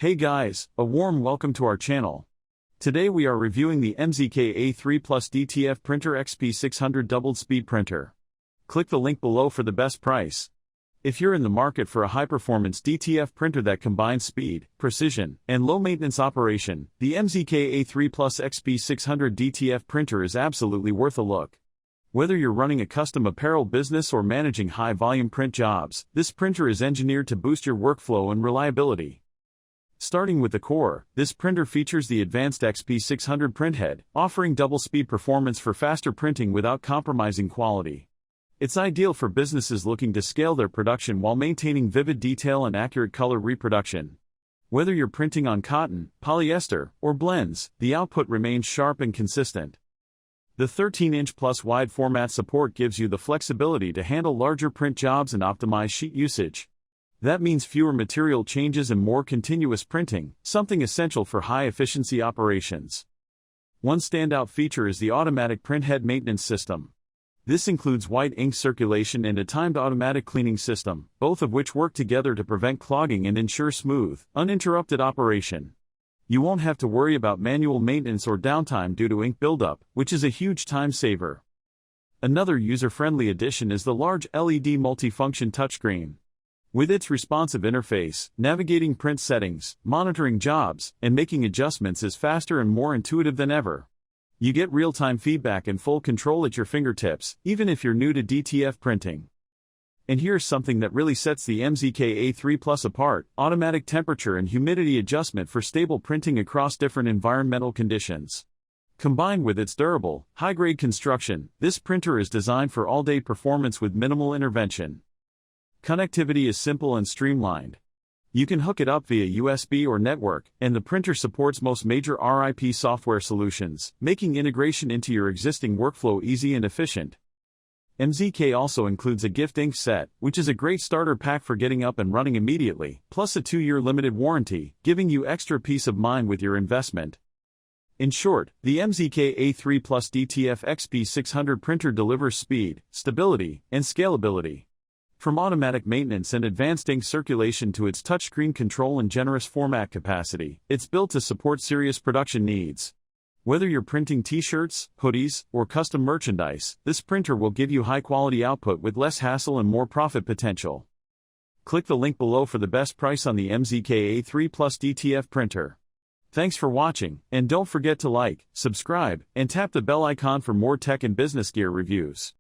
Hey guys, a warm welcome to our channel. Today we are reviewing the MZK A3 Plus DTF printer XP600 doubled speed printer. Click the link below for the best price. If you're in the market for a high-performance DTF printer that combines speed, precision, and low-maintenance operation, the MZK A3 Plus XP600 DTF printer is absolutely worth a look. Whether you're running a custom apparel business or managing high-volume print jobs, this printer is engineered to boost your workflow and reliability. Starting with the core, this printer features the advanced XP600 Printhead, offering double-speed performance for faster printing without compromising quality. It's ideal for businesses looking to scale their production while maintaining vivid detail and accurate color reproduction. Whether you're printing on cotton, polyester, or blends, the output remains sharp and consistent. The 13-inch plus wide format support gives you the flexibility to handle larger print jobs and optimize sheet usage. That means fewer material changes and more continuous printing, something essential for high-efficiency operations. One standout feature is the automatic Printhead Maintenance system. This includes white ink circulation and a timed automatic cleaning system, both of which work together to prevent clogging and ensure smooth, uninterrupted operation. You won't have to worry about manual maintenance or downtime due to ink buildup, which is a huge time saver. Another user-friendly addition is the large LED multifunction touchscreen. With its responsive interface, navigating print settings, monitoring jobs, and making adjustments is faster and more intuitive than ever. You get real-time feedback and full control at your fingertips, even if you're new to DTF printing. And here's something that really sets the MZK A3 Plus apart: automatic temperature and humidity adjustment for stable printing across different environmental conditions. Combined with its durable, high-grade construction, this printer is designed for all-day performance with minimal intervention. Connectivity is simple and streamlined. You can hook it up via USB or network, and the printer supports most major RIP software solutions, making integration into your existing workflow easy and efficient. MZK also includes a gift ink set, which is a great starter pack for getting up and running immediately, plus a 2-year limited warranty, giving you extra peace of mind with your investment. In short, the MZK A3 Plus DTF XP600 printer delivers speed, stability, and scalability. From automatic maintenance and advanced ink circulation to its touchscreen control and generous format capacity, it's built to support serious production needs. Whether you're printing t-shirts, hoodies, or custom merchandise, this printer will give you high-quality output with less hassle and more profit potential. Click the link below for the best price on the MZK A3 Plus DTF printer. Thanks for watching, and don't forget to like, subscribe, and tap the bell icon for more tech and business gear reviews.